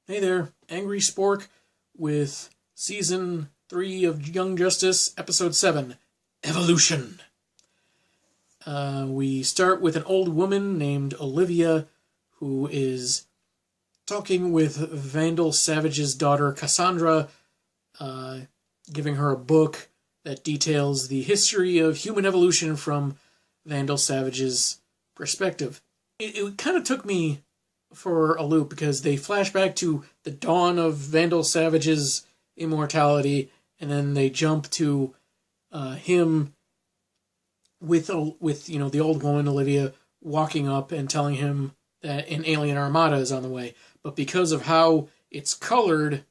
Hey there, Angry Spork with Season 3 of Young Justice, Episode 7, Evolution. We start with an old woman named Olivia, who is talking with Vandal Savage's daughter, Cassandra, giving her a book that details the history of human evolution from Vandal Savage's perspective. It kind of took me for a loop because they flash back to the dawn of Vandal Savage's immortality, and then they jump to him with the old woman Olivia walking up and telling him that an alien armada is on the way. But because of how it's colored,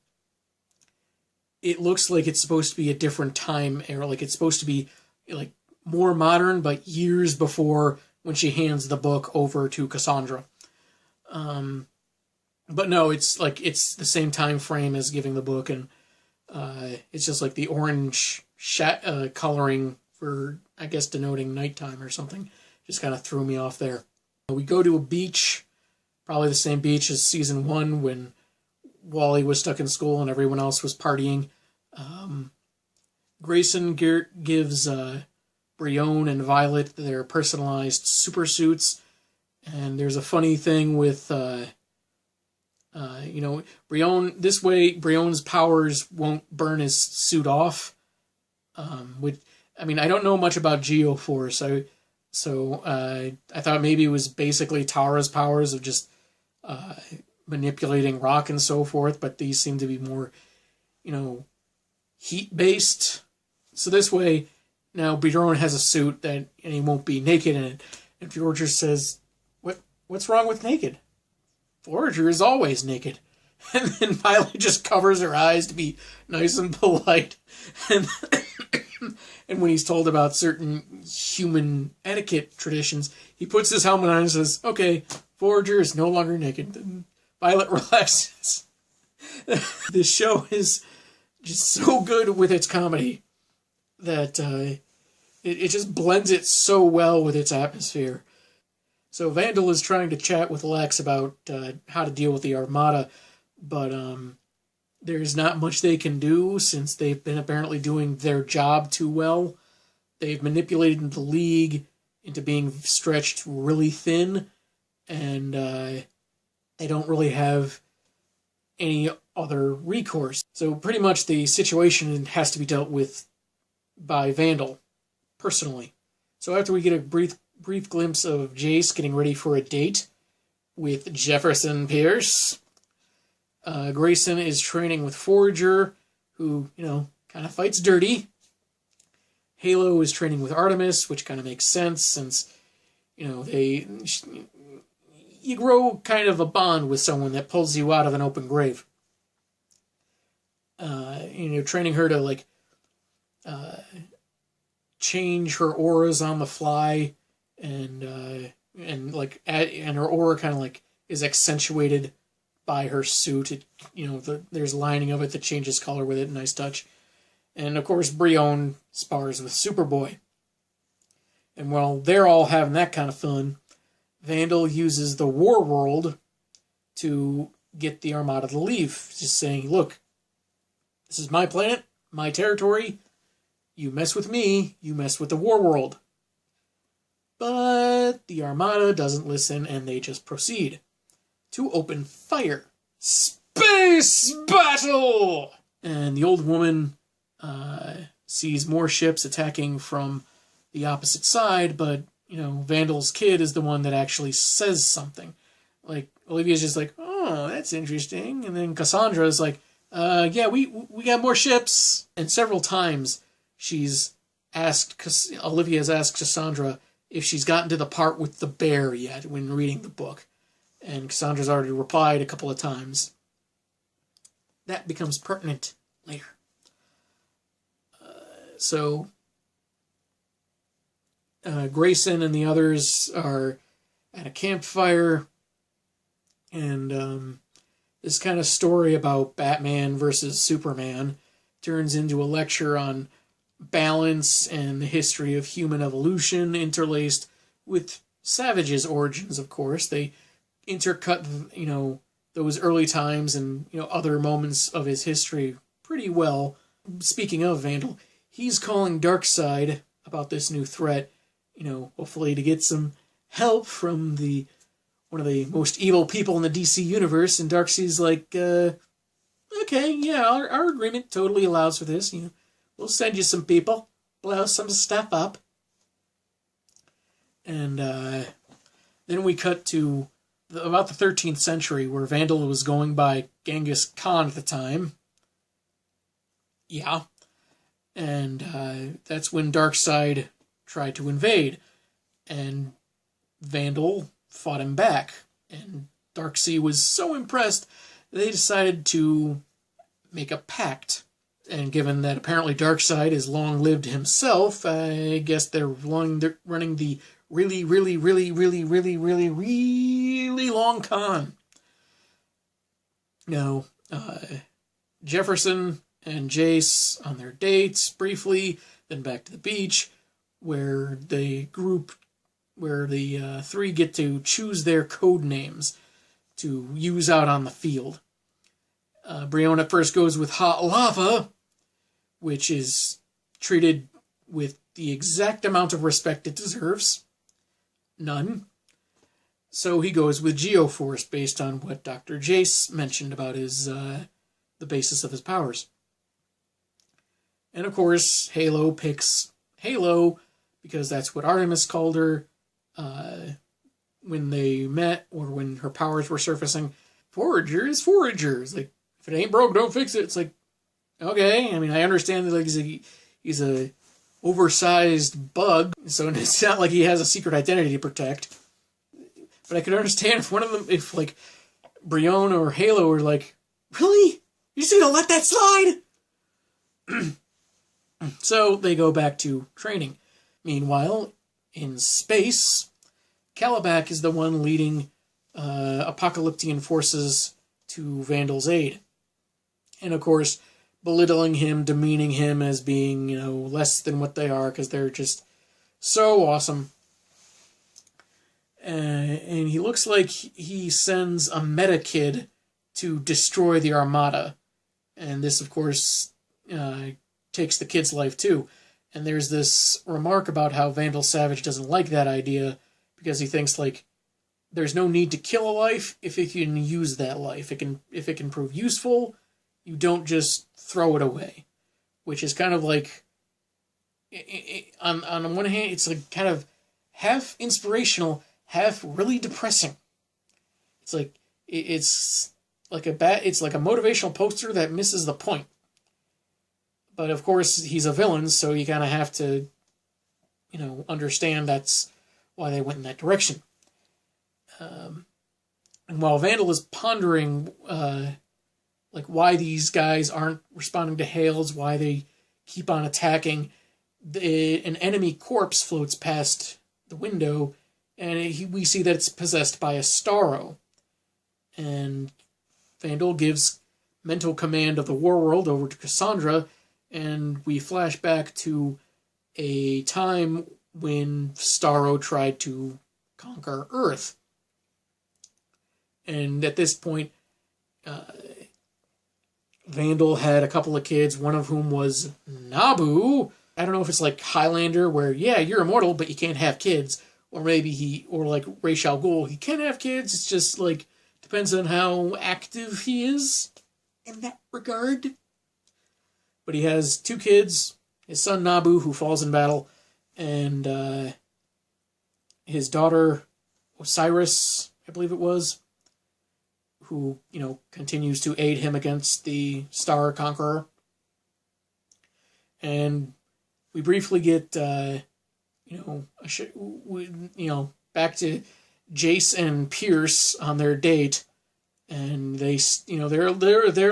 it looks like it's supposed to be a different time era. Like it's supposed to be like more modern, but years before when she hands the book over to Cassandra. But no, it's the same time frame as giving the book, and it's just like the orange coloring for, I guess, denoting nighttime or something. Just kind of threw me off there. We go to a beach, probably the same beach as Season 1 when Wally was stuck in school and everyone else was partying. Grayson gives Brione and Violet their personalized super suits. And there's a funny thing with, Brione, this way Brione's powers won't burn his suit off. I don't know much about Geo-Force, so I thought maybe it was basically Tara's powers of just manipulating rock and so forth, but these seem to be more, heat-based. So this way, now Brione has a suit and he won't be naked in it. And Forager says, What's wrong with naked? Forager is always naked. And then Violet just covers her eyes to be nice and polite. And when he's told about certain human etiquette traditions, he puts his helmet on and says, okay, Forager is no longer naked. And Violet relaxes. This show is just so good with its comedy that it just blends it so well with its atmosphere. So Vandal is trying to chat with Lex about how to deal with the armada, but there's not much they can do since they've been apparently doing their job too well. They've manipulated the League into being stretched really thin, and they don't really have any other recourse. So pretty much the situation has to be dealt with by Vandal, personally. So after we get a brief glimpse of Jace getting ready for a date with Jefferson Pierce, Grayson is training with Forager, who, kind of fights dirty. Halo is training with Artemis, which kind of makes sense since, you grow kind of a bond with someone that pulls you out of an open grave. Training her to, change her auras on the fly, and her aura kind of is accentuated by her suit. There's lining of it that changes color with it. Nice touch. And of course, Brione spars with Superboy. And while they're all having that kind of fun, Vandal uses the War World to get the Armada to leave. Just saying, look, this is my planet, my territory. You mess with me, you mess with the War World. But the Armada doesn't listen, and they just proceed to open fire. Space battle! And the old woman sees more ships attacking from the opposite side, but, Vandal's kid is the one that actually says something. Olivia's just like, oh, that's interesting. And then Cassandra's like, yeah, we got more ships. And several times Olivia's asked Cassandra if she's gotten to the part with the bear yet when reading the book. And Cassandra's already replied a couple of times. That becomes pertinent later. Grayson and the others are at a campfire, and this kind of story about Batman versus Superman turns into a lecture on balance and the history of human evolution, interlaced with Savage's origins, of course. They intercut, those early times and, other moments of his history pretty well. Speaking of Vandal, he's calling Darkseid about this new threat, hopefully to get some help from one of the most evil people in the DC universe, and Darkseid's like, okay, yeah, our agreement totally allows for this, we'll send you some people, blow some stuff up. And then we cut to about the 13th century, where Vandal was going by Genghis Khan at the time. Yeah. And that's when Darkseid tried to invade. And Vandal fought him back. And Darkseid was so impressed, they decided to make a pact. And given that apparently Darkseid is long-lived himself, I guess they're running the really, really, really, really, really, really, really long con. Jefferson and Jace on their dates briefly, then back to the beach, where the three get to choose their code names to use out on the field. Brion at first goes with Hot Lava, which is treated with the exact amount of respect it deserves. None. So he goes with Geo-Force based on what Dr. Jace mentioned about his the basis of his powers. And of course, Halo picks Halo because that's what Artemis called her when they met, or when her powers were surfacing. Forager is Forager. It's like, if it ain't broke, don't fix it. It's like, okay. I mean, I understand that he's a oversized bug, so it's not like he has a secret identity to protect. But I could understand if like Brion or Halo were like, really? You're just gonna let that slide? So they go back to training. Meanwhile, in space, Calabac is the one leading Apocalyptian forces to Vandal's aid. And of course, belittling him, demeaning him as being, less than what they are, because they're just so awesome. And he looks like he sends a meta kid to destroy the armada. And this, of course, takes the kid's life too. And there's this remark about how Vandal Savage doesn't like that idea, because he thinks, like, there's no need to kill a life if it can use that life. If it can prove useful, you don't just throw it away. Which is kind of like, on one hand, it's like kind of half inspirational, half really depressing. It's like it's like a motivational poster that misses the point. But of course, he's a villain, so you kind of have to, understand that's why they went in that direction. And while Vandal is pondering, why these guys aren't responding to hails, why they keep on attacking, an enemy corpse floats past the window, and we see that it's possessed by a Starro. And Vandal gives mental command of the Warworld over to Cassandra, and we flash back to a time when Starro tried to conquer Earth. And at this point, Vandal had a couple of kids, one of whom was Nabu. I don't know if it's like Highlander, where, yeah, you're immortal, but you can't have kids. Or maybe like Ra's al Ghul, he can have kids, it's just, like, depends on how active he is in that regard. But he has two kids, his son Nabu, who falls in battle, and his daughter Osiris, I believe it was, who, continues to aid him against the Star Conqueror. And we briefly get, back to Jace and Pierce on their date, and they, they're a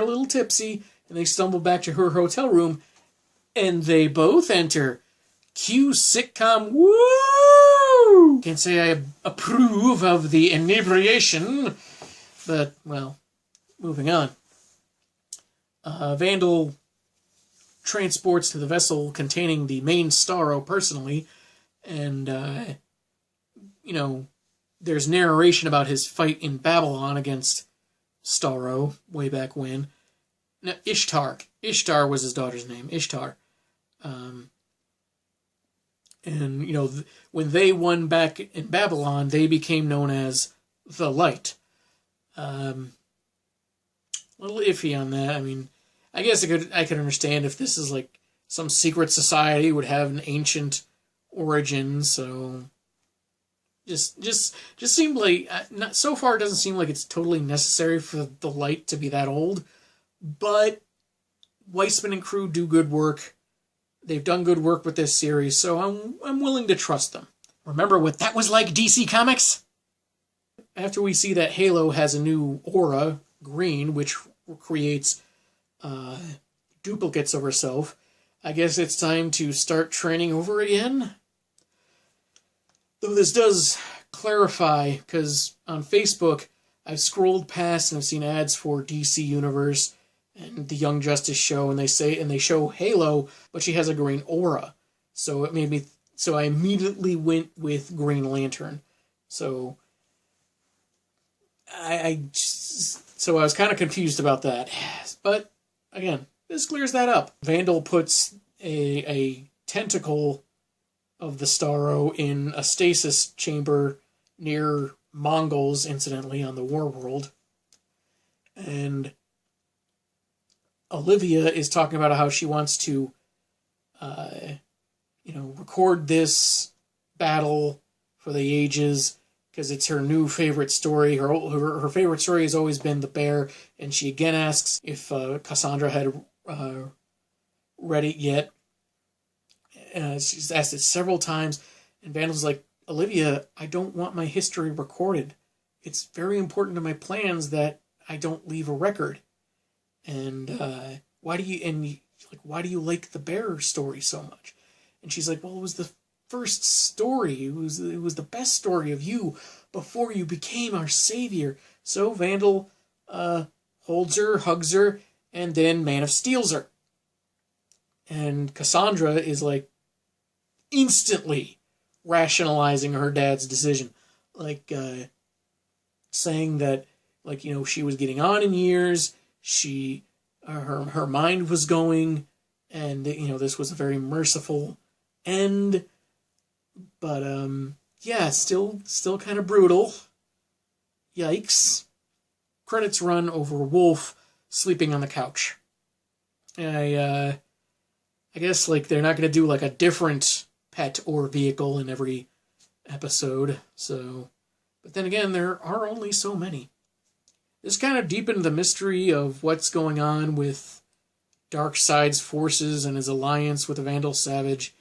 little tipsy, and they stumble back to her hotel room, and they both enter. Cue sitcom, woo! Can't say I approve of the inebriation, but, well, moving on. Vandal transports to the vessel containing the main Starro personally, and, there's narration about his fight in Babylon against Starro way back when. No, Ishtar. Ishtar was his daughter's name. Ishtar. And, you know, when they won back in Babylon, they became known as the Light. A little iffy on that. I mean, I guess I could understand if this is like some secret society would have an ancient origin. So just seemed like not so far. It doesn't seem like it's totally necessary for the Light to be that old. But Weissman and crew do good work. They've done good work with this series, so I'm willing to trust them. Remember what that was like, DC Comics? After we see that Halo has a new aura, green, which creates duplicates of herself, I guess it's time to start training over again. Though this does clarify, because on Facebook, I've scrolled past and I've seen ads for DC Universe and the Young Justice show, and they show Halo, but she has a green aura. So it made me, so I immediately went with Green Lantern. So I was kind of confused about that. But again, this clears that up. Vandal puts a tentacle of the Starro in a stasis chamber near Mongols, incidentally, on the War World. And Olivia is talking about how she wants to, record this battle for the ages because it's her new favorite story. Her favorite story has always been the bear, and she again asks if Cassandra had read it yet. She's asked it several times, and Vandal's like, Olivia, I don't want my history recorded. It's very important to my plans that I don't leave a record. And why do you like the bear story so much? And she's like, well, it was the first story. It was the best story of you before you became our savior. So Vandal holds her, hugs her, and then Man of Steel's her. And Cassandra is like instantly rationalizing her dad's decision, like saying that, like, you know, she was getting on in years. Her mind was going, and, you know, this was a very merciful end, but still kind of brutal. Yikes. Credits run over Wolf sleeping on the couch. I guess, like, they're not going to do, like, a different pet or vehicle in every episode, so, but then again, there are only so many. This kind of deepened the mystery of what's going on with Darkseid's forces and his alliance with the Vandal Savage.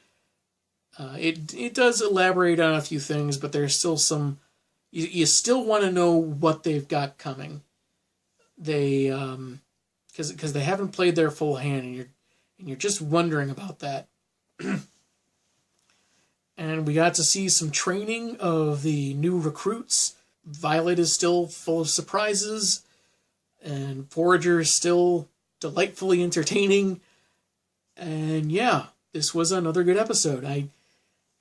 It does elaborate on a few things, but there's still some... You still want to know what they've got coming. They... Because they haven't played their full hand, and you're just wondering about that. And we got to see some training of the new recruits. Violet is still full of surprises, and Forager is still delightfully entertaining. And yeah, this was another good episode. I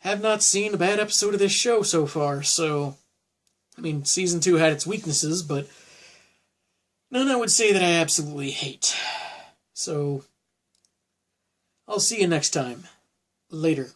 have not seen a bad episode of this show so far, so, I mean, Season 2 had its weaknesses, but none I would say that I absolutely hate. So, I'll see you next time. Later.